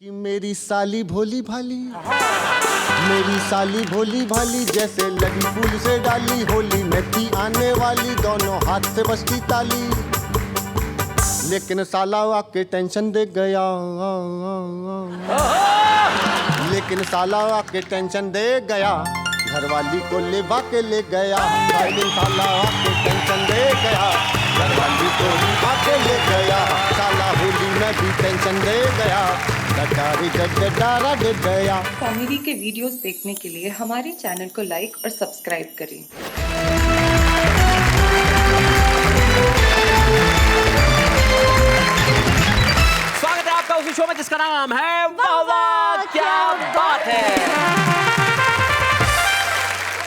कि मेरी साली भोली भाली, मेरी साली भोली भाली, जैसे लगी फूल से डाली, होली में थी आने वाली, दोनों हाथ से बजती ताली, लेकिन साला आके टेंशन दे गया, लेकिन साला आके टेंशन दे गया, घरवाली को लेवा के ले गया, लेकिन साला आके टेंशन दे गया, घरवाली को लेवा के ले गया, साला होली में भी टेंशन दे गया, डरा दे गया। कॉमेडी के वीडियोस देखने के लिए हमारे चैनल को लाइक और सब्सक्राइब करें। स्वागत है आपका उसी शो में जिसका नाम है वाह वाह क्या बात है।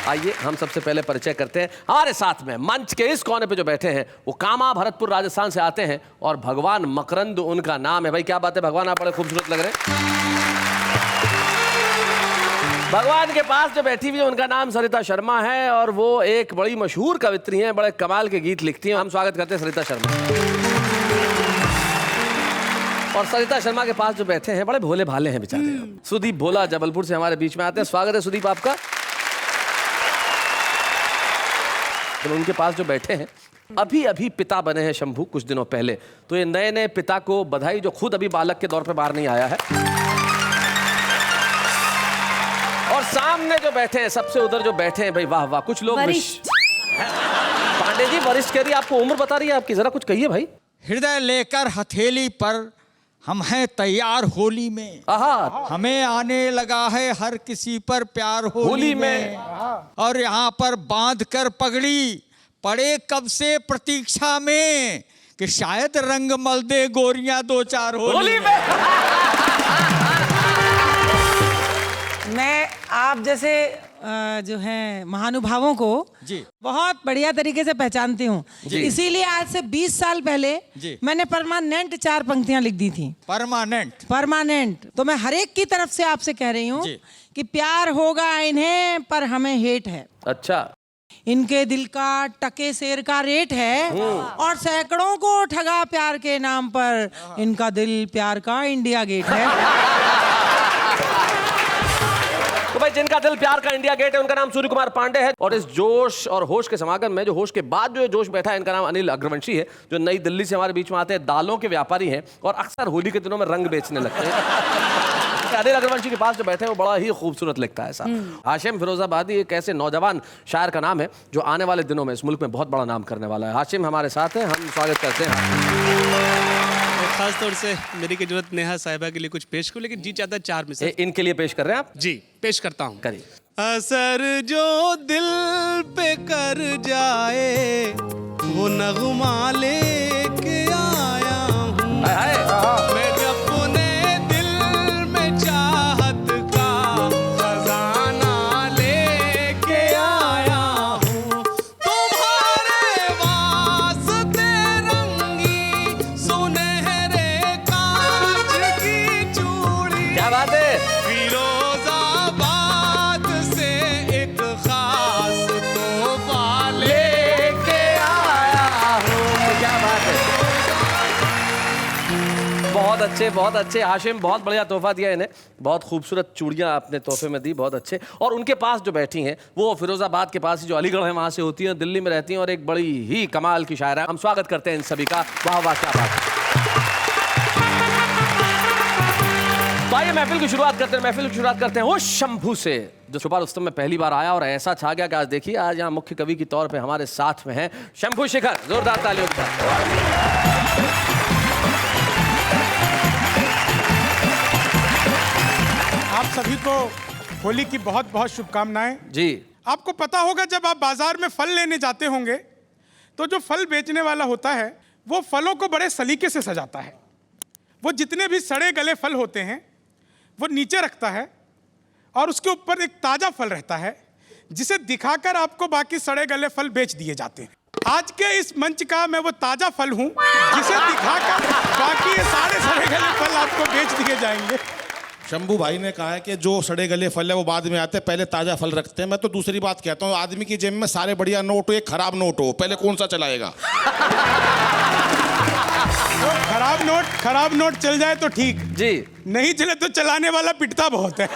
आइए हम सबसे पहले परिचय करते हैं। हमारे साथ में मंच के इस कोने पे जो बैठे हैं वो कामा भरतपुर राजस्थान से आते हैं और भगवान मकरंद उनका नाम है। भाई क्या बात है भगवान, आप बड़े खूबसूरत लग रहे हैं। भगवान के पास जो बैठी हुई है उनका नाम सरिता शर्मा है और वो एक बड़ी मशहूर कवित्री हैं, बड़े कमाल के गीत लिखती हैं। हम स्वागत करते हैं सरिता शर्मा। और सरिता शर्मा के पास जो बैठे हैं बड़े भोले भाले हैं बेचारे, सुदीप भोला जबलपुर से हमारे बीच में आते हैं। स्वागत है सुदीप आपका। तो उनके पास जो बैठे हैं अभी अभी पिता बने हैं शंभू कुछ दिनों पहले, तो ये नए नए पिता को बधाई, जो खुद अभी बालक के दौर पे बाहर नहीं आया है। और सामने जो बैठे हैं, सबसे उधर जो बैठे हैं, भाई वाह वाह, कुछ लोग पांडे जी वरिष्ठ कह रही है, आपको उम्र बता रही है आपकी, जरा कुछ कहिए भाई। हृदय लेकर हथेली पर हम हैं तैयार होली में, हमें आने लगा है हर किसी पर प्यार होली में। और यहाँ पर बांध कर पगड़ी पड़े कब से प्रतीक्षा में कि शायद रंग मल दे गोरियां दो चार होली में। मैं आप जैसे जो है महानुभावों को जी बहुत बढ़िया तरीके से पहचानती हूँ, इसीलिए आज से 20 साल पहले मैंने परमानेंट 4 पंक्तियां लिख दी थी। परमानेंट। तो मैं हर एक की तरफ से आपसे कह रही हूँ कि प्यार होगा इन्हें पर हमें हेट है। अच्छा। इनके दिल का टके शेर का रेट है और सैकड़ों को ठगा प्यार के नाम पर, इनका दिल प्यार का इंडिया गेट है। तो भाई जिनका दिल प्यार का इंडिया गेट है उनका नाम सूर्य कुमार पांडे है। और इस जोश और होश के समागम में जो होश के बाद जो जोश बैठा है, इनका नाम अनिल अग्रवंशी है, जो नई दिल्ली से हमारे बीच में आते हैं, दालों के व्यापारी हैं और अक्सर होली के दिनों में रंग बेचने लगते हैं। अनिल अग्रवंशी के पास जो बैठे हैं वो बड़ा ही खूबसूरत लिखता है साहब। हाशिम फिरोजाबादी एक ऐसे नौजवान शायर का नाम है जो आने वाले दिनों में इस मुल्क में बहुत बड़ा नाम करने वाला है। हाशिम हमारे साथ हैं, हम स्वागत करते हैं। खास तौर से मेरी की जरूरत नेहा साहिबा के लिए कुछ पेश करूं, लेकिन जी चाहता है 4 में से। इनके लिए पेश कर रहे हैं आप? जी पेश करता हूं। करिए। असर जो दिल पे कर जाए वो नगमा लेके आया हूं, मैं अपने दिल में चाहत का खजाना लेके आया हूं, तुम्हारे वास्ते रंगी सुनहरे कांच की चूड़ी। क्या बात है। बहुत अच्छे हाशिम, बहुत बढ़िया तोहफा दिया इन्हें, बहुत खूबसूरत चूड़ियां आपने तोहफे में दी, बहुत अच्छे। और उनके पास जो बैठी हैं वो फिरोजाबाद के पास ही जो अलीगढ़ है वहां से होती हैं, दिल्ली में रहती हैं और एक बड़ी ही कमाल की शायरा। हम स्वागत करते हैं इन सभी का। वाह वाह क्या बात है। तो आइए महफिल की शुरुआत करते हैं वो शंभू से, जो छुपा रुस्तम में पहली बार आया और ऐसा छा गया कि आज देखिए आज यहाँ मुख्य कवि के तौर पे हमारे साथ में हैं शंभू शेखर। जोरदार तालियों के साथ। आप सभी को होली की बहुत बहुत शुभकामनाएं। जी। आपको पता होगा जब आप बाजार में फल लेने जाते होंगे तो जो फल बेचने वाला होता है वो फलों को बड़े सलीके से सजाता है। वो जितने भी सड़े गले फल होते हैं वो नीचे रखता है और उसके ऊपर एक ताजा फल रहता है जिसे दिखाकर आपको बाकी सड़े गले फल बेच दिए जाते हैं। आज के इस मंच का मैं वो ताजा फल हूं जिसे दिखाकर बाकी ये सारे सड़े गले फल आपको बेच दिए जाएंगे। शंभू भाई ने कहा है कि जो सड़े गले फल है वो बाद में आते हैं, पहले ताजा फल रखते हैं। मैं तो दूसरी बात कहता हूँ, आदमी की जेब में सारे बढ़िया नोट हो, एक खराब नोट हो, पहले कौन सा चलाएगा? खराब नोट चल जाए तो ठीक जी, नहीं चले तो चलाने वाला पिटता बहुत है।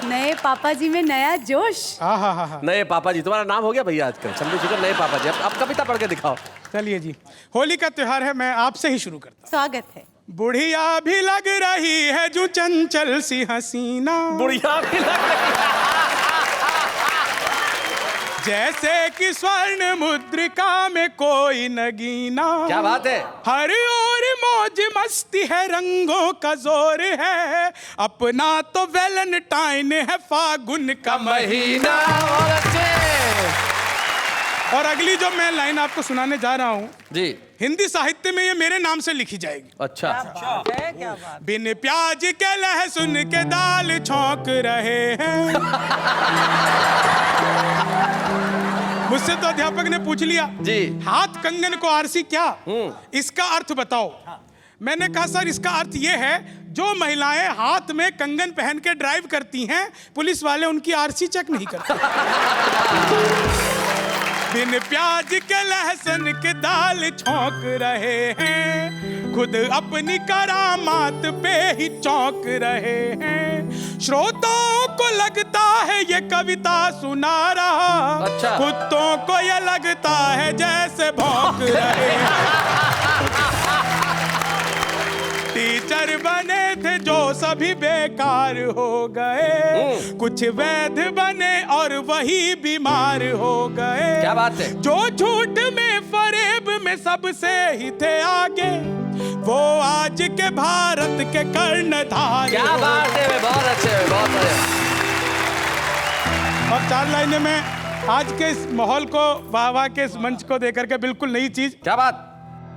नए पापा जी में नया जोश। हाँ। नए पापा जी, तुम्हारा नाम हो गया भैया आजकल, शंभू शेखर नए पापा जी। अब कविता पढ़ के दिखाओ। चलिए जी, होली का त्योहार है, मैं आपसे ही शुरू करता हूँ। स्वागत है। बुढ़िया भी लग रही है जो चंचल सी हसीना, बुढ़िया भी लग रही जैसे कि स्वर्ण मुद्रिका में कोई नगीना। क्या बात है। हर ओर मौज मस्ती है, रंगों का जोर है, अपना तो वैलेंटाइन है, फागुन का महीना। और अच्छे। और अगली जो मैं लाइन आपको सुनाने जा रहा हूँ जी, हिंदी साहित्य में ये मेरे नाम से लिखी जाएगी। अच्छा। बिन प्याज के लहसुन के दाल छौंक रहे हैं। मुझसे तो अध्यापक ने पूछ लिया जी, हाथ कंगन को आरसी क्या, इसका अर्थ बताओ। मैंने कहा सर इसका अर्थ ये है जो महिलाएं हाथ में कंगन पहन के ड्राइव करती हैं, पुलिस वाले उनकी आरसी चेक नहीं करते। बिन प्याज के लहसुन के दाल छौंक रहे हैं, खुद अपनी करामात पे ही चौंक रहे हैं। श्रोताओं को लगता है ये कविता सुना रहा, अच्छा। कुत्तों को ये लगता है जैसे भौंक रहे हैं। टीचर बने थे जो सभी बेकार हो गए, कुछ वैध बने और वही बीमार हो गए। क्या बात है। जो झूठ में फरेब में सबसे ही थे आगे, वो आज के भारत के कर्णधार। क्या बात है, बहुत अच्छे, बहुत बढ़िया। और 4 लाइनें में आज के इस माहौल को, वाह वाह के इस मंच को देकर के बिल्कुल नई चीज। क्या बात।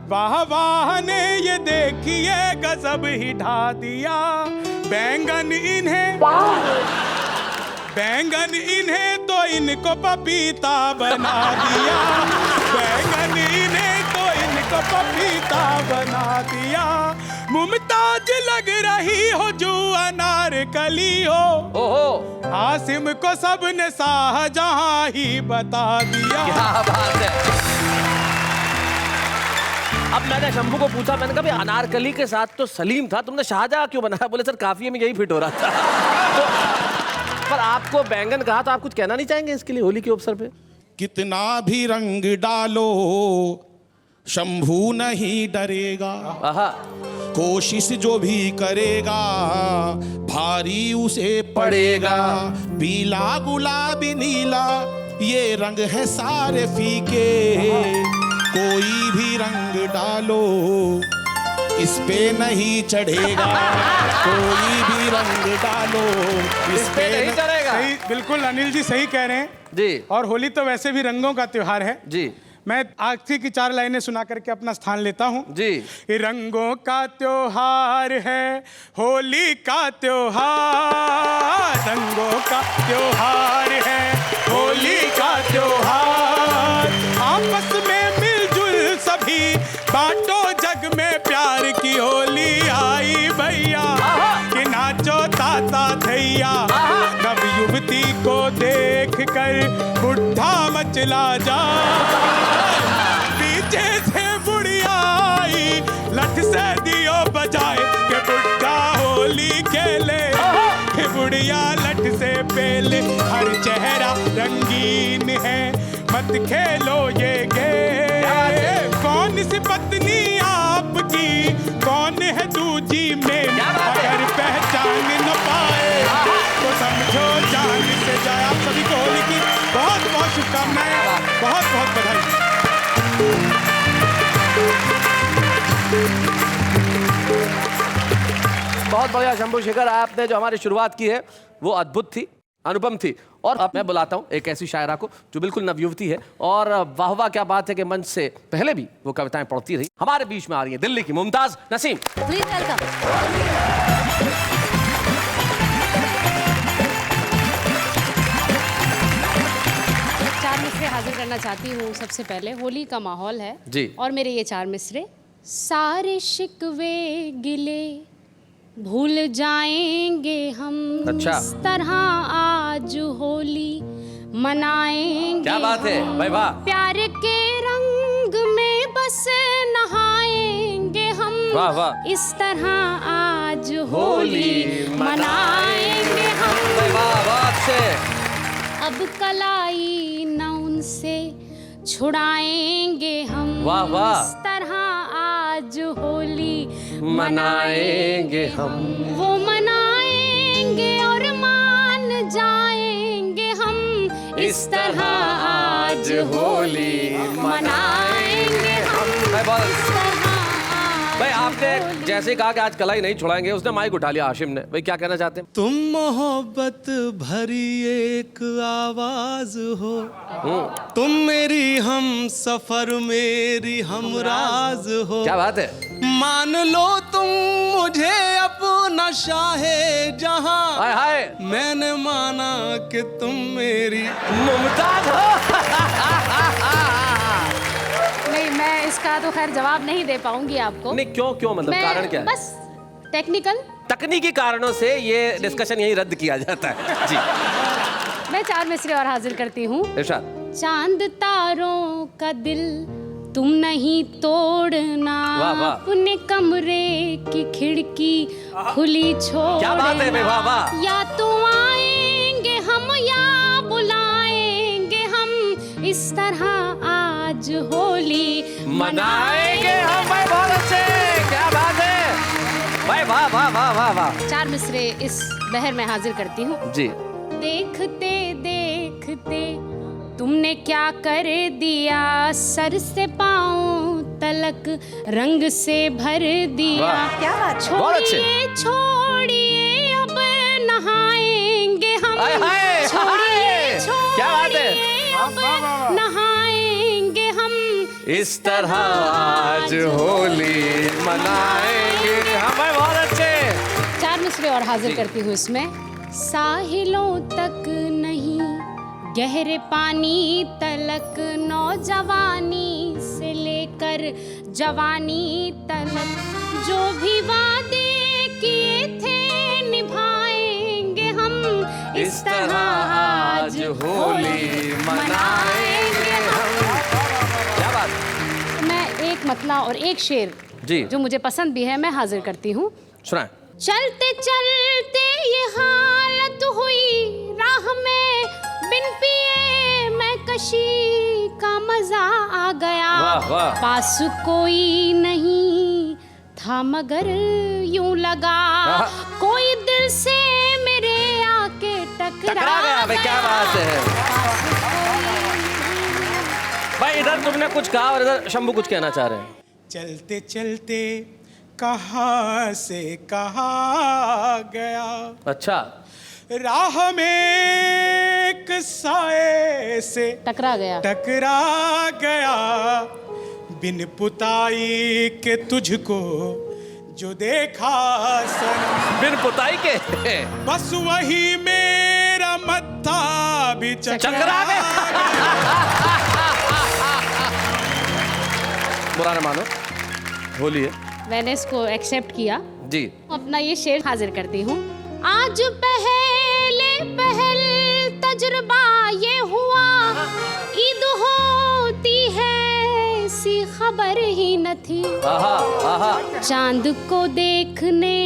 वाह वाह ने ये देखिए गजब ही ढा दिया, बैंगन इन्हें तो इनको पपीता बना दिया, बैंगन इन्हें तो इनको पपीता बना दिया। मुमताज लग रही हो जो अनारकली हो, ओहो, हासिम को सबने शाहजहां ही बता दिया। क्या बात है। अब मैंने शंभू को पूछा, मैंने कहा भाई अनारकली के साथ तो सलीम था, तुमने शाहजहां क्यों बनाया? बोले सर काफिये में यही फिट हो रहा था। तो पर आपको बैंगन कहा तो आप कुछ कहना नहीं चाहेंगे इसके लिए होली के अवसर पे? कितना भी रंग डालो शंभू नहीं डरेगा, आहा, कोशिश जो भी करेगा भारी उसे पड़ेगा। पीला गुलाबी नीला ये रंग है सारे फीके, कोई भी रंग डालो इस पे नहीं चढ़ेगा, कोई भी रंग डालो इस पे नहीं चढ़ेगा। सही, बिल्कुल अनिल जी सही कह रहे हैं जी। और होली तो वैसे भी रंगों का त्योहार है जी। मैं आखिरी की 4 लाइनें सुना करके अपना स्थान लेता हूँ जी। ये रंगों का त्योहार है होली का त्योहार, रंगों का त्योहार है होली का त्योहार। आपस में मिलजुल सभी बांटो जग में प्यार की होली आई भैया, कि नाचो ताता थैया। नव युवती को देख कर बुढ़ा मचला जा, पीछे से बुढ़िया आई लठ से दियो बजाए, के बुढ़ा होली खेले, के बुढ़िया लठ से पेले। हर चेहरा रंगीन है मत खेलो ये गेम, कौन सी पत्नी आपकी कौन है दूजी में, अगर पहचान न पाए तो समझो जान से जाए। आप सभी को होली की बहुत बहुत शुभकामनाएं, बहुत बहुत बधाई। बहुत बढ़िया शंभू शेखर, आपने जो हमारी शुरुआत की है वो अद्भुत थी, अनुपम थी। और अब मैं बुलाता हूँ एक ऐसी शायरा को जो बिल्कुल नवयुवती है, और वाह वाह क्या बात है कि मंच से पहले भी वो कविताएं पढ़ती रही। हमारे बीच में आ रही है दिल्ली की मुमताज नसीम। Please welcome. चार मिसरे हाजिर करना चाहती हूँ। सबसे पहले होली का माहौल है जी। और मेरे ये 4 मिसरे। सारे शिकवे गिले भूल जाएंगे हम, अच्छा। इस तरह आज होली मनाएंगे। क्या बात है भाई, वाह। प्यार के रंग में बस नहाएंगे वाह, वाह। इस तरह आज होली मनाएंगे हम। वाह वाह से अब कलाई न उनसे छुड़ाएंगे हम। वाह, वाह। इस तरह आज होली मनाएंगे हम। वो मनाएंगे और मान जाएंगे हम। इस तरह आज होली मनाएंगे हम। भाई आपने जैसे कहा कि आज कलाई नहीं छुड़ाएंगे, उसने माइक उठा लिया हाशिम ने। भाई क्या कहना चाहते हैं? तुम मोहब्बत भरी एक आवाज हो, तुम मेरी हम सफर मेरी हमराज हो। क्या बात है। मान लो तुम मुझे अपना शाहे जहां, हाय हाय मैंने माना कि तुम मेरी मुमताज हो। नहीं, मैं इसका तो खैर जवाब नहीं दे पाऊंगी आपको। नहीं क्यों क्यों मतलब कारण क्या है? बस टेक्निकल तकनीकी कारणों से ये डिस्कशन यही रद्द किया जाता है जी। मैं 4 मिसरे और हाजिर करती हूँ। इरशाद। चांद तारों का दिल तुम नहीं तोड़ना, वाह, वाह। अपने कमरे की खिड़की खुली छोड़ना। क्या बात है, वाह, वाह। या तो आएंगे हम या बुलाएंगे हम। इस तरह आज होली मनाएंगे हम। भाई बहुत अच्छे, क्या बात है भाई, वाह वाह वाह वाह वाह। 4 मिसरे इस बहर में हाजिर करती हूँ जी। देखते देखते तुमने क्या कर दिया, सर से पाँव तलक रंग से भर दिया। वाह। क्या बात। बहुत अच्छे। छोड़िए छोड़िए अब नहाएंगे हम। हाय, हाय, छोड़िए क्या बात है। छोड़िए अब नहाएंगे हम। इस तरह आज होली मनाएंगे हम। भाई बहुत अच्छे। 4 मिसरे और हाजिर करती हूँ इसमें। साहिलों तक नहीं गहरे पानी तलक, नौजवानी से लेकर जवानी तलक, जो भी वादे किए थे निभाएंगे हम। इस तरह आज होली मनाएंगे हम। क्या बात। मैं एक मतला और एक शेर जी जो मुझे पसंद भी है मैं हाजिर करती हूँ। सुनाए। चलते चलते ये हालत हुई राह में, बिन पिए मैं कशी का मजा आ गया। वाह, वाह। पास कोई नहीं था मगर यूं लगा कोई दिल से मेरे आके टकरा गया। भाई क्या बात है भाई। इधर तुमने कुछ कहा और इधर शंभू कुछ कहना चाह रहे हैं। चलते चलते कहाँ से कहाँ गया, अच्छा। राह में एक साए से टकरा गया, बिन पुताई के तुझको जो देखा सनम। बिन पुताई के बस वही मेरा मत्था भी चकरा गया। बुरा न मानो, होली है। मैंने इसको एक्सेप्ट किया जी। अपना ये शेर हाजिर करती हूँ। आज पहल तजुर्बा ये हुआ, ईद होती है सी खबर ही न थी। चांद को देखने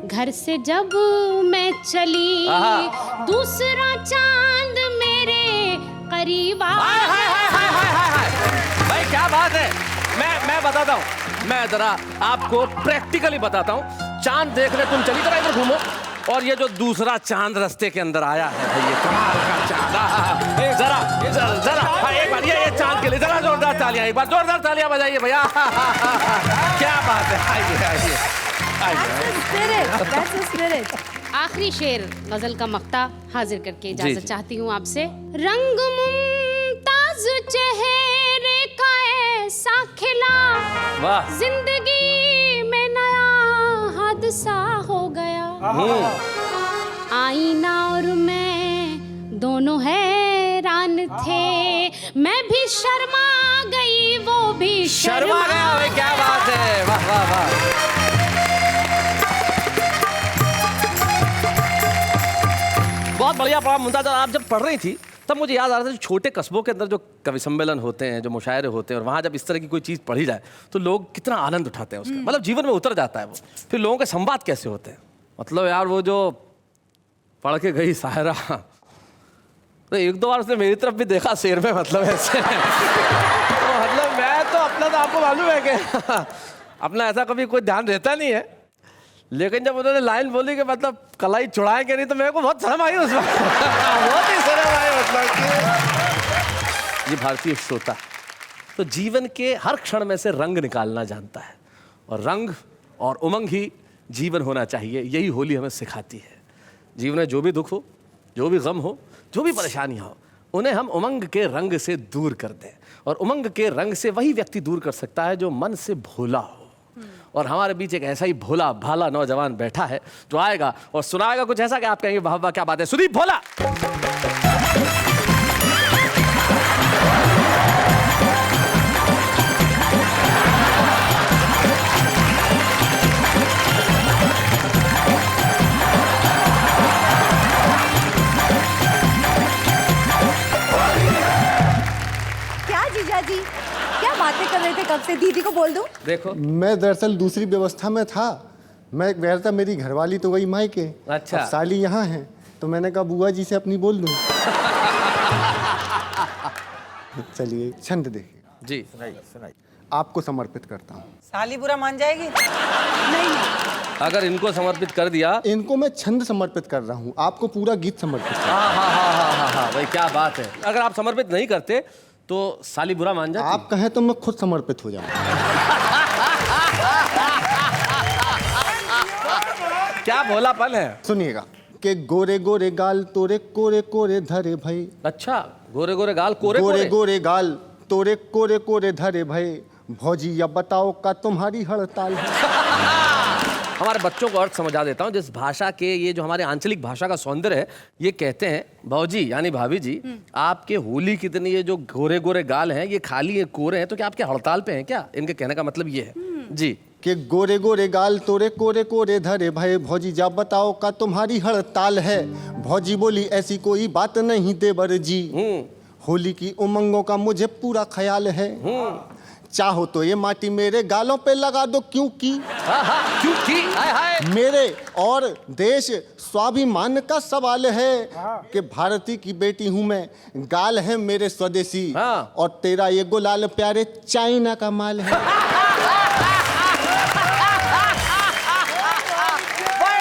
घर से जब मैं चली, दूसरा चांद मेरे करीब भाई क्या बात है। मैं बताता हूँ, मैं जरा आपको प्रैक्टिकली बताता हूँ। चांद देखने तुम चली, जरा इधर घूमो, और ये जो दूसरा चांद रास्ते के अंदर आया है भाई, ये कमाल का चांद। जरा एक बार ये चांद के लिए जरा जोरदार तालियां, एक बार जोरदार तालियां बजाइए भैया। क्या बात है। आइए। आखिरी शेर गजल का मक्ता हाजिर करके इजाजत चाहती हूँ आपसे। रंग मुमताज चेहरे का ऐसा खिला, जिंदगी में नया हादसा हो गया। आईना और मैं दोनों हैरान थे, मैं भी शर्मा गई वो भी शर्मा गया। क्या बात है, वाह वाह वाह। बहुत बढ़िया पढ़ा मुमताज। आप जब पढ़ रही थी तब मुझे याद आ रहा था छोटे कस्बों के अंदर जो कवि सम्मेलन होते हैं, जो मुशायरे होते हैं, और वहाँ जब इस तरह की कोई चीज़ पढ़ी जाए तो लोग कितना आनंद उठाते हैं उसका, मतलब जीवन में उतर जाता है वो। फिर लोगों के संवाद कैसे होते हैं, मतलब यार वो जो पढ़ के गई शायरा, तो एक दो बार उसने मेरी तरफ भी देखा शेर में, मतलब ऐसे तो मतलब मैं तो अपना, तो आपको मालूम है कि अपना ऐसा कभी कोई ध्यान रहता नहीं है, लेकिन जब उन्होंने लाइन बोली कि मतलब कलाई चुड़ाएंगे नहीं, तो मेरे को बहुत शर्म आई उसमें बहुत ही शर्म आई, मतलब कि ये भारतीय श्रोता तो जीवन के हर क्षण में से रंग निकालना जानता है, और रंग और उमंग ही जीवन होना चाहिए। यही होली हमें सिखाती है। जीवन में जो भी दुख हो, जो भी गम हो, जो भी परेशानियाँ हो, उन्हें हम उमंग के रंग से दूर कर दें, और उमंग के रंग से वही व्यक्ति दूर कर सकता है जो मन से भोला हो। और हमारे बीच एक ऐसा ही भोला भाला नौजवान बैठा है जो आएगा और सुनाएगा कुछ ऐसा कि आप कहेंगे वाह वाह क्या बात है। सुदीप भोला। क्या जीजा जी, क्या बातें कर रहे थे कब से? दीदी को बोल दूं? देखो मैं दरअसल दूसरी व्यवस्था में था। मैं कह रहा था मेरी घरवाली तो वही मायके, अच्छा। अब साली यहाँ है, तो मैंने कहा बुआ जी से अपनी बोल दूं। चलिए छंद देखिए जी, सुनाइए। आपको समर्पित करता हूँ। साली बुरा मान जाएगी? नहीं, अगर इनको समर्पित कर दिया, इनको मैं छंद समर्पित कर रहा हूँ, आपको पूरा गीत समर्पित कर रहा हाँ भाई क्या बात है। अगर आप समर्पित नहीं करते तो साली बुरा मान हूँ। जाती। आप कहें तो मैं खुद समर्पित हो जाऊँ। क्या भोलापन है। सुनिएगा कि गोरे गोरे गाल तोरे कोरे कोरे धरे भाई। अच्छा, गोरे गोरे गाल कोरे गोरे कोरे गोरे गाल तोरे कोरे कोरे धरे भाई, भौजी अब बताओ का तुम्हारी हड़ताल है। हमारे बच्चों को अर्थ समझा देता हूँ। जिस भाषा के, ये जो हमारे आंचलिक भाषा का सौंदर्य है, ये कहते हैं भौजी यानी भाभी जी, आपके होली कितनी ये जो गोरे गोरे गाल हैं ये खाली ये कोरे हैं, तो क्या आपके हड़ताल पे हैं क्या? इनके कहने का मतलब ये है जी कि गोरे गोरे गाल तोरे कोरे कोरे धरे भाई, भौजी जा बताओ का तुम्हारी हड़ताल है। भौजी बोली ऐसी कोई बात नहीं देवर जी, होली की उमंगों का मुझे पूरा ख्याल है। चाहो तो ये माटी मेरे गालों पे लगा दो, क्योंकि क्योंकि हाय हाय मेरे और देश स्वाभिमान का सवाल है कि भारती की बेटी हूं मैं, गाल है मेरे स्वदेशी, और तेरा ये गुलाल प्यारे चाइना का माल है।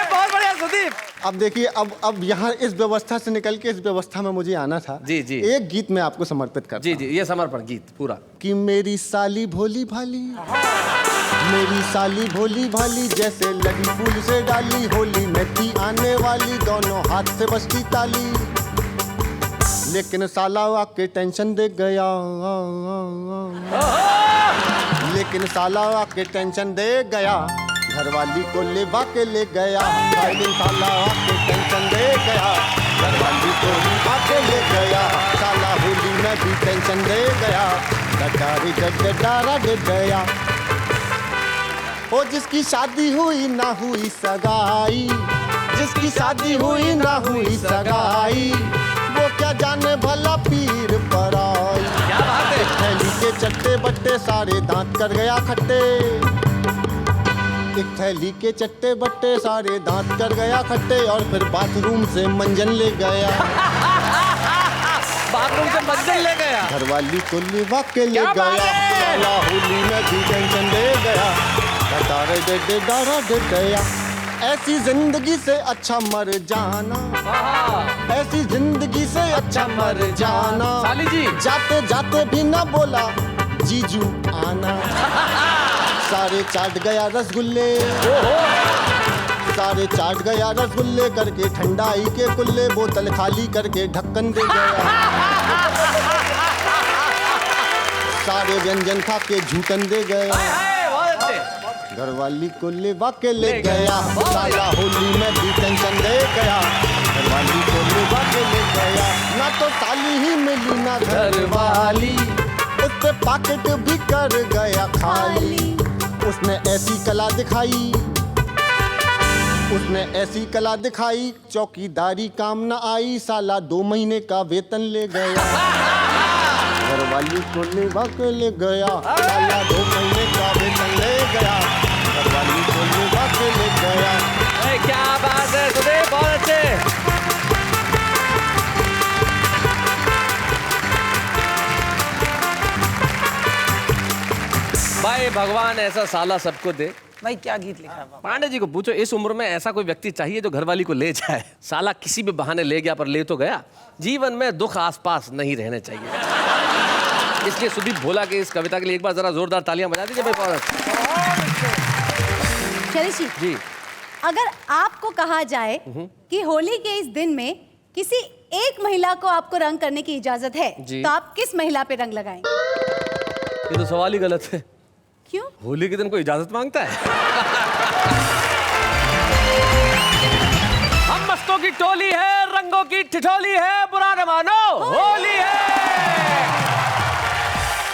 बहुत बढ़िया सुदीप। अब देखिए, अब यहाँ इस व्यवस्था से निकल के इस व्यवस्था में मुझे आना था। जी जी, एक गीत मैं आपको समर्पित करता हूं। जी, ये समर्पण गीत पूरा। कि मेरी साली भोली भाली, मेरी साली भोली भाली, जैसे लगी फूल से डाली, होली में थी आने वाली, दोनों हाथ से बजती ताली, लेकिन साला आके टेंशन दे गया, लेकिन साला आके टेंशन दे गया, घरवाली को लेवा के ले गया, लेकिन साला आके टेंशन दे गया, घरवाली को लेवा के ले गया, साला होली में भी टेंशन दे गया, डरा दे गया। ओ जिसकी शादी हुई ना हुई सगाई, जिसकी शादी हुई ना हुई सगाई, वो क्या जाने भला पीर पर आई। क्या बात है। थैली के चट्टे बट्टे सारे दांत कर गया खट्टे, एक थैली के चट्टे बट्टे सारे दांत कर गया खट्टे, और फिर बाथरूम से मंजन ले गया, बाथरूम से मंजन ले गया, घरवाली को लेवा के ले गया, साला होली में भी टेंशन दे गया, डारा दे गया। ऐसी जिंदगी से अच्छा मर जाना, ऐसी जिंदगी से अच्छा मर जाना, साली जी जाते जाते भी ना बोला जीजू आना, सारे चाट गया रसगुल्ले, सारे चाट गया रसगुल्ले करके, ठंडाई के कुल्ले बोतल खाली करके ढक्कन दे गया, सारे व्यंजन खा के झूठन दे गया, घरवाली को लेवा के ले गया, साला होली में भी टेंशन दे गया, घरवाली को लेवा के ले गया, ना तो साली ही मिली ना घरवाली, उससे पॉकेट भी कर गया खाली, उसने ऐसी कला दिखाई, उसने ऐसी कला दिखाई चौकीदारी काम न आई, साला 2 महीने का वेतन ले गया। घरवाली को लेवा के ले गया, साला 2 महीने का वेतन ले गया। घरवाली को लेवा के ले गया। क्या बात है सुदेव, बहुत अच्छे। भाई भगवान ऐसा साला सबको दे। भाई क्या गीत लिखा है? पांडे जी को पूछो, इस उम्र में ऐसा कोई व्यक्ति चाहिए जो घरवाली को ले जाए। साला किसी भी बहाने ले गया, पर ले तो गया। जीवन में दुख आसपास नहीं रहने चाहिए। इसलिए सुदीप भोला के इस कविता के लिए एक बार जरा जोरदार तालियां बजा दीजिए भाई। शैलेश जी, अगर आपको कहा जाए कि होली के इस दिन में किसी एक महिला को आपको रंग करने की इजाजत है, तो आप किस महिला पे रंग लगाएंगे? ये तो सवाल ही गलत है। क्यों? होली के दिन कोई इजाजत मांगता है? हम मस्तों की टोली है, रंगों की ठिठोली है, बुरा न मानो होली है।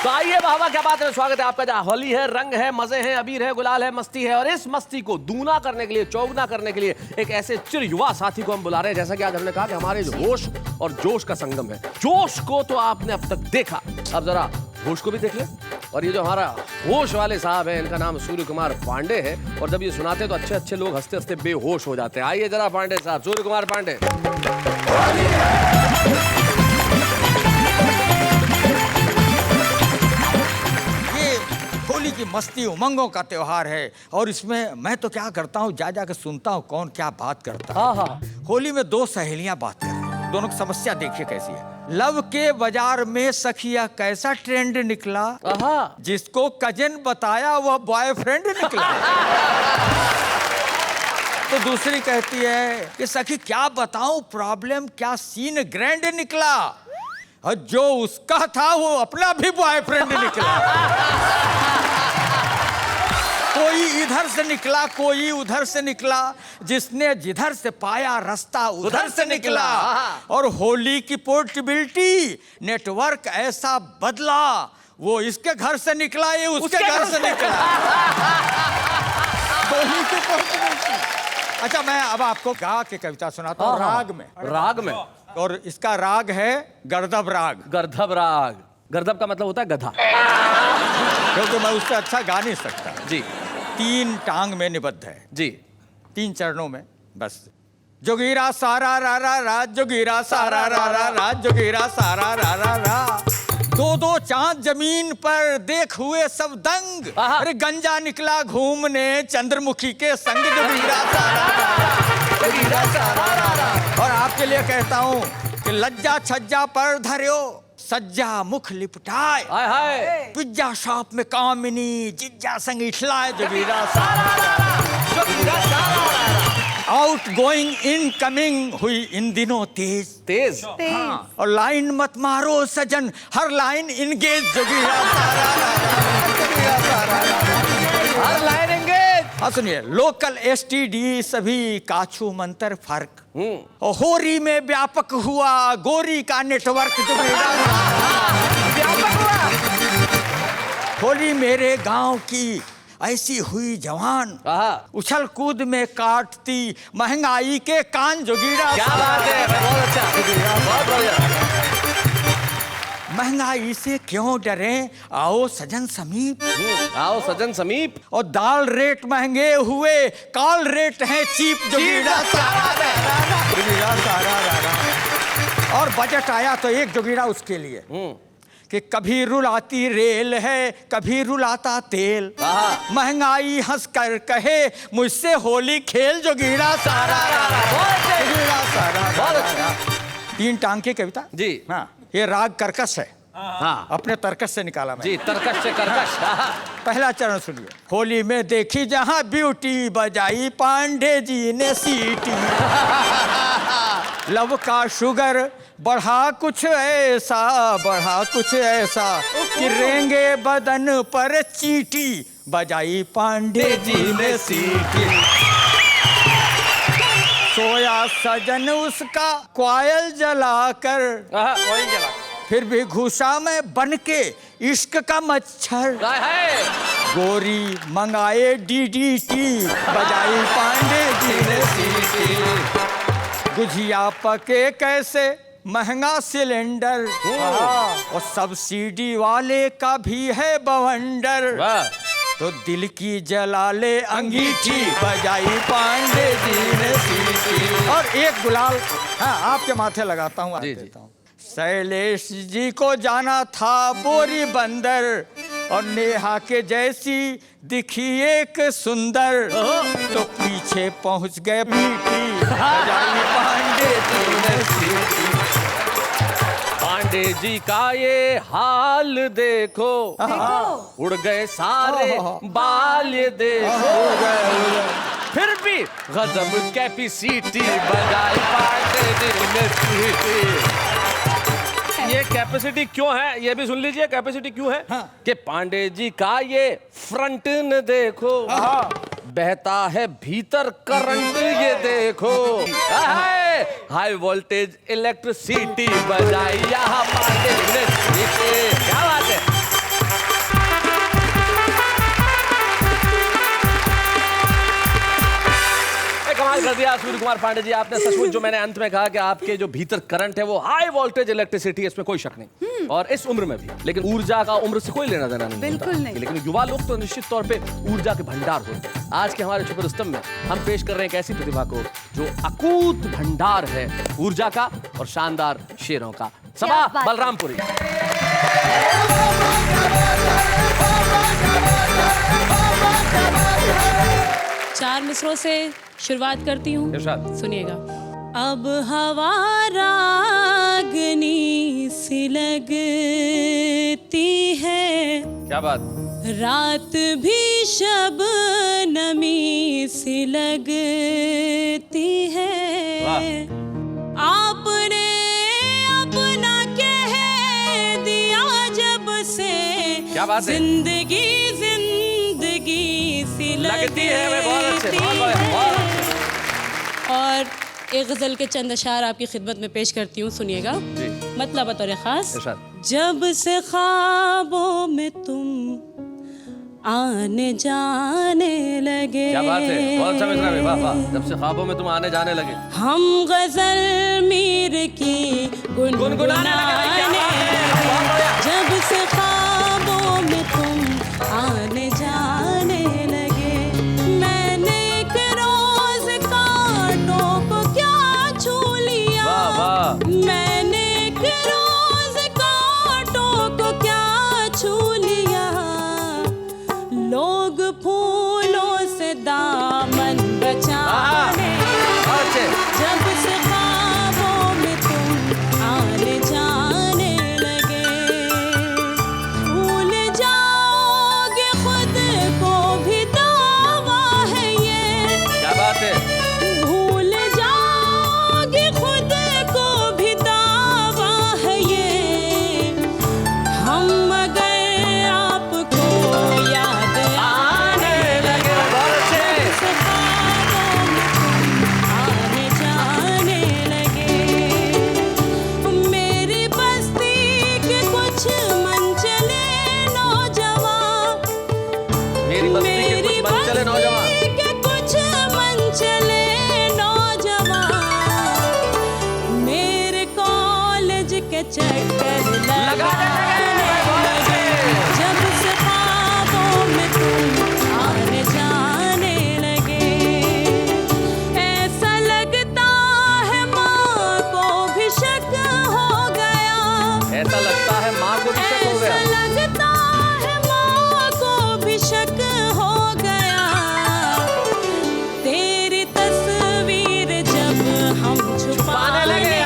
तो आइए बाबा, क्या बात है, स्वागत है आपका। जहाँ होली है, रंग है, मजे हैं, अबीर है, गुलाल है, मस्ती है, और इस मस्ती को दूना करने के लिए, चौगुना करने के लिए एक ऐसे चिर युवा साथी को हम बुला रहे हैं। जैसा कि आज हमने कहा कि हमारे जो होश और जोश का संगम है। जोश को तो आपने अब तक देखा, अब जरा होश को भी देख ले। और ये जो हमारा होश वाले साहब हैं, इनका नाम सूर्य कुमार पांडे है। और जब ये सुनाते हैं तो अच्छे अच्छे लोग हंसते हंसते बेहोश हो जाते हैं। आइए जरा पांडे साहब, सूर्य कुमार पांडे। होली की मस्ती उमंगों का त्योहार है, और इसमें मैं तो क्या करता हूँ, जा जा के सुनता हूँ कौन क्या बात करता है। हाँ। होली में 2 सहेलियां बात कर रही हैं, दोनों की समस्या देखिए कैसी है। लव के बाजार में सखिया कैसा ट्रेंड निकला, जिसको कजन बताया वह बॉयफ्रेंड निकला। तो दूसरी कहती है कि सखी क्या बताऊं प्रॉब्लम, क्या सीन ग्रैंड निकला, और जो उसका था वो अपना भी बॉयफ्रेंड निकला। कोई इधर से निकला, कोई उधर से निकला, जिसने जिधर से पाया रास्ता उधर से निकला। और होली की पोर्टेबिलिटी नेटवर्क ऐसा बदला, वो इसके घर से निकला, ये उसके घर से निकला। होली की पोर्टेबिलिटी। अच्छा, मैं अब आपको गा के कविता सुनाता हूँ राग में। राग में? और इसका राग है गर्दभ राग। गर्दभ राग, गर्दभ का मतलब होता है गधा। क्योंकि मैं उससे अच्छा गा नहीं सकता जी। 3 टांग में निबद्ध है जी, 3 चरणों में बस। जोगीरा सारा रा रा रा, जोगीरा सारा रा रा रा, जोगीरा सारा रा रा रा। 2 चांद जमीन पर देख हुए सब दंग, अरे गंजा निकला घूमने चंद्रमुखी के संग। जोगीरा सारा रा रा, जोगीरा सारा रा रा। और आपके लिए कहता हूँ कि लज्जा छज्जा पर धर्यो, सज्जा मुख लिपटाए, हाय हाय। पिज्जा शॉप में कामिनी जिज्जा संग इठलाए। जोगीरा सारा रा रा, जोगीरा सारा रा रा। आउट गोइंग इन कमिंग हुई इन दिनों तेज तेज। हाँ। और लाइन मत मारो सजन, हर लाइन इंगेज। जोगीरा सारा रा रा, जोगीरा सारा रा रा, हर लाइन इंगेज। हाँ सुनिए, लोकल एसटीडी सभी काछू मंतर फर्क, और होरी में व्यापक हुआ गोरी का नेटवर्क। व्यापक हुआ होली मेरे गांव की ऐसी हुई जवान, उछल कूद में काटती महंगाई के कान। जोगीरा क्या बात है, बहुत अच्छा, बहुत बढ़िया। महंगाई से क्यों डरे, आओ सजन समीप, आओ सजन समीप। और दाल रेट महंगे हुए, कॉल रेट है चीप। जोगीरा सारा रा रा, जोगीरा सारा रा रा। और बजट आया तो एक जोगीरा उसके लिए कि कभी रुलाती रेल है, कभी रुलाता तेल, महंगाई हंस कर कहे मुझसे होली खेल। जोगीरा सारा रा रा, जोगीरा सारा रा रा। 3 टांग की कविता जी। हाँ, ये राग कर्कश है। हाँ, अपने तर्कश से निकाला मैं जी, तर्कश से कर्कश। पहला चरण सुनिए। होली में देखी जहां ब्यूटी, बजाई पांडे जी ने सीटी। लव का शुगर बढ़ा कुछ ऐसा, बढ़ा कुछ ऐसा कि रेंगे बदन पर चीटी, बजाई पांडे जी ने सीटी। सोया सजन उसका क्वायल जलाकर, वही जला, फिर भी घुसा मैं बन के इश्क का मच्छर। काय है? गोरी मंगाए डीडीटी, बजाई पांडे जी ने सीटी। गुझिया पके कैसे महंगा सिलेंडर, और सब्सिडी वाले का भी है बवंडर। तो दिल की जला ले अंगीठी, बजाई पांडे जी ने सीटी। और एक गुलाल हाँ आपके माथे लगाता हूँ, देता हूँ। शैलेश जी को जाना था बोरी बंदर, और नेहा के जैसी दिखी एक सुंदर, तो पीछे पहुंच गए पीटी, बजाई पांडे जी ने सीटी। पांडे जी का ये हाल देखो, उड़ गए सारे बाल ये देखो, फिर भी गजब कैपेसिटी, बजाई पांडे जी ने सीटी। ये कैपेसिटी क्यों है, ये भी सुन लीजिए कैपेसिटी क्यों है। कि पांडे जी का ये फ्रंट न देखो, बहता है भीतर करंट ये देखो, हाई वोल्टेज इलेक्ट्रिसिटी, बजाई यहाँ पांडे ने सीटी। क्या बात है। कमाल कर दिया सूर्य कुमार पांडे जी आपने, सचमुच जो मैंने अंत में कहा कि आपके जो भीतर करंट है वो हाई वोल्टेज इलेक्ट्रिसिटी है, इसमें कोई शक नहीं, और इस उम्र में भी। लेकिन ऊर्जा का उम्र से कोई लेना देना नहीं, बिल्कुल नहीं। लेकिन युवा लोग तो निश्चित तौर पे ऊर्जा के भंडार होते हैं। आज के हमारे छुपे रुस्तम में हम पेश कर रहे हैं एक ऐसी प्रतिभा को जो अकूत भंडार है ऊर्जा का और शानदार शेरों का। सबा बलरामपुरी। चार मिसरों से शुरुआत करती हूँ, सुनिएगा। अब हवा रागनी सी लगती है, क्या बात। रात भी शबनमी सी लगती है, आपने अपना कह दिया जब से, क्या बात है। जिंदगी जिंदगी सी लगती है। बहुत अच्छे, बहुत अच्छे। और एक गजल के चंद अशार आपकी खिदमत में पेश करती हूँ, सुनिएगा। मतलब बतौर खास। जब से ख्वाबों में तुम आने जाने लगे, क्या बात है, बहुत अच्छा मिसरा है, वाह वाह। जब से ख्वाबों में तुम आने जाने लगे, हम गजल मीर की गुनगुनाने लगे। जब से ख्वाबों में तुम आने जाने लगे, मैंने एक रोज कांटों को क्या छू लिया, मैंने एक रोज कांटों को क्या छू लिया, लोग फूलों से दामन बचाने, जब से ख्वाबों में तुम आने जाने लगे, भूल जाओगे खुद को भी दावा है ये, क्या बात है, भूल जाओगे खुद को भी दावा है ये, हम मगर आपको याद आने लगे, जब से ख्वाबों में तुम आने जाने लगे, मेरी बस्ती के कुछ मनचले नौजवान, मेरी बस्ती के कुछ मनचले नौजवान, के कुछ मनचले नौजवान, मेरे कॉलेज के चक्कर लगाने लगे, जब से ख्वाबों में तुम आने जाने लगे, ऐसा लगता है माँ को भी शक हो गया, ऐसा लगता है माँ को भी शक हो गया, ऐसा लगता है माँ को भी शक हो गया, तेरी तस्वीर जब हम छुपाने लगे,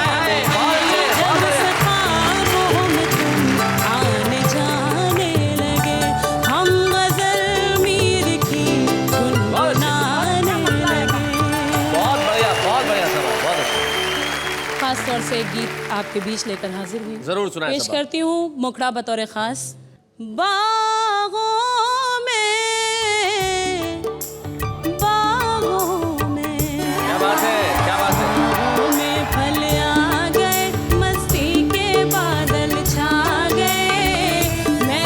जब से ख्वाबों में तुम आने जाने लगे, हम गजल मीर की गुनगुनाने लगे। बहुत बढ़िया सब, बहुत अच्छा। खास तौर से एक गीत आपके बीच लेकर हाजिर हुई, जरूर सुनाएं पेश सबा। करती हूँ मुखड़ा बतौर खास। बागों में क्या बात है, क्या बात है, में फल आ गए, मस्ती के बादल छा गए, मैं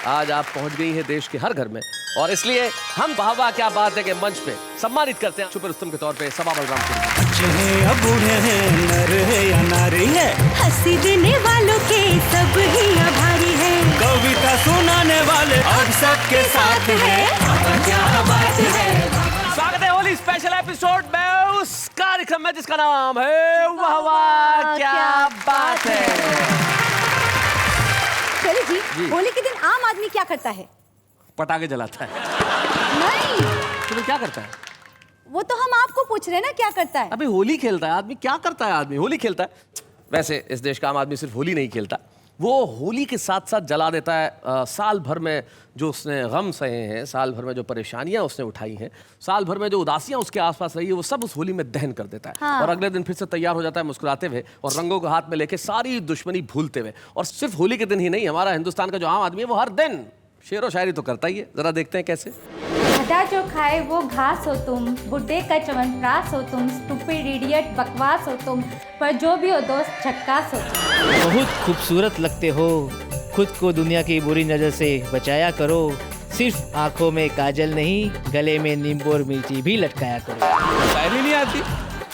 आज आप पहुंच गई हैं देश के हर घर में और इसलिए हम वाह वाह क्या बात है के मंच पे सम्मानित करते हैं सुपर रुस्तम के तौर पे सबा बलराम को। बच्चे हैं या बूढ़े हैं, नर है या नारी है, हंसी देने वालों के सब ही आभारी है, कविता सुनाने वाले अब सबके साथ है। क्या बात है। स्वागत है होली स्पेशल एपिसोड में उस कार्यक्रम में जिसका नाम है वाह वाह क्या बात है। चलिए जी, होली के दिन आम आदमी क्या करता है? पटाखे जलाता है। नहीं, तो क्या करता है? वो तो हम आपको पूछ रहे हैं ना, क्या करता है? अबे होली खेलता है आदमी। क्या करता है आदमी? होली खेलता है। वैसे इस देश का आम आदमी सिर्फ होली नहीं खेलता, वो होली के साथ साथ जला देता है साल भर में जो उसने गम सहे हैं, साल भर में जो परेशानियां उसने उठाई हैं, साल भर में जो उदासियां उसके आसपास रही है, वो सब उस होली में दहन कर देता है। हाँ। और अगले दिन फिर से तैयार हो जाता है मुस्कुराते हुए और रंगों को हाथ में लेके सारी दुश्मनी भूलते हुए। और सिर्फ होली के दिन ही नहीं, हमारा हिंदुस्तान का जो आम आदमी है वो हर दिन शेर व शायरी तो करता ही है। जरा देखते हैं कैसे। गधा जो खाए वो घास हो तुम, बुड्ढे का च्यवनप्राश हो तुम, स्टूपिड इडियट बकवास हो तुम, पर जो भी हो दोस्त झक्कास हो तुम। बहुत खूबसूरत लगते हो, खुद को दुनिया की बुरी नज़र से बचाया करो, सिर्फ आंखों में काजल नहीं गले में नींबू और मिर्ची भी लटकाया करो। शायरी नहीं आती,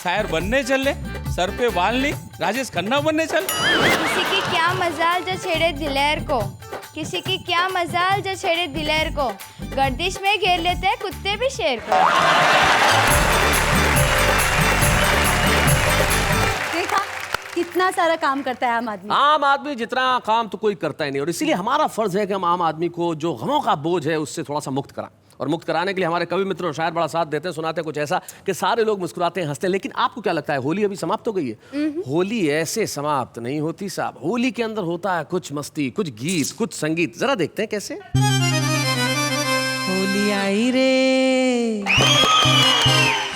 शायर बनने चल ले, सर पे बाल नहीं, राजेश खन्ना बनने चल। किसी की क्या मजाल जो छेड़े दिलेर को, किसी की क्या मजाल जो छेड़े दिलेर को, गर्दिश में घेर लेते हैं कुत्ते भी शेर को। देखा कितना सारा काम करता है आम आदमी। आम आदमी जितना काम तो कोई करता ही नहीं, और इसीलिए हमारा फर्ज है कि हम आम आदमी को जो गमों का बोझ है उससे थोड़ा सा मुक्त कराएं। और मुक्त कराने के लिए हमारे कवि मित्र और शायर बड़ा साथ देते हैं, सुनाते हैं कुछ ऐसा कि सारे लोग मुस्कुराते हैं, हंसते हैं। लेकिन आपको क्या लगता है होली अभी समाप्त हो गई है? होली ऐसे समाप्त नहीं होती साहब। होली के अंदर होता है कुछ मस्ती, कुछ गीत, कुछ संगीत। जरा देखते हैं कैसे। होली आई रे,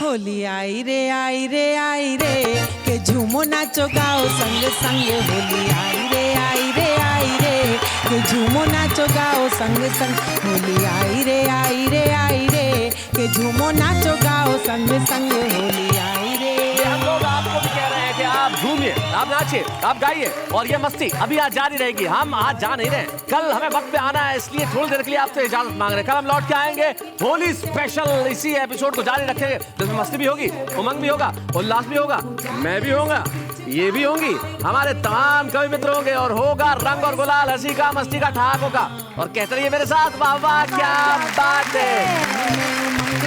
होली आई रे, आई रे, आई रे, के झूमो नाचो गाओ संग संग। होली आई रे, आई रे, आई रे, के झूमो नाचो गाओ संग संग। होली आई रे, आई रे, आई रे, के झूमो नाचो गाओ संग संग। होली आई रे। हम लोग आपको भी कह रहे हैं कि आप झूमिए, आप नाचिए, आप गाइए, और ये मस्ती अभी आज जारी रहेगी। हम आज जा नहीं रहे, कल हमें वक्त पे आना है, इसलिए थोड़ी देर के लिए आपसे इजाजत मांग रहे हैं। कल हम लौट के आएंगे होली स्पेशल, इसी एपिसोड को जारी रखेंगे जिसमें मस्ती भी होगी, उमंग भी होगा, उल्लास भी होगा, मैं भी होगा, ये भी होंगी, हमारे तमाम कवि मित्र होंगे, और होगा रंग और गुलाल, हंसी का, मस्ती का, ठहाकों का। और कहते रहिए मेरे साथ वाह वाह क्या बात है।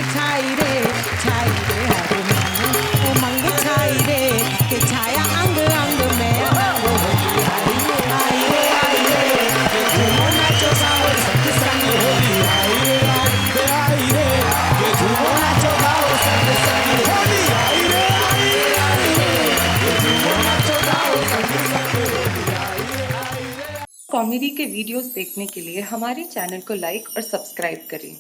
छाई रे, छाई रे, हर मन उमंग छाई रे, के छाया अंग अंग में रंग। होली आई रे, आई रे, आई रे, के झूमो नाचो गाओ संग संग। होली आई रे, आई रे, के झूमो नाचो गाओ संग संग। होली आई रे, आई रे, के झूमो नाचो गाओ संग संग। कॉमेडी के वीडियोस देखने के लिए हमारे चैनल को लाइक और सब्सक्राइब करें।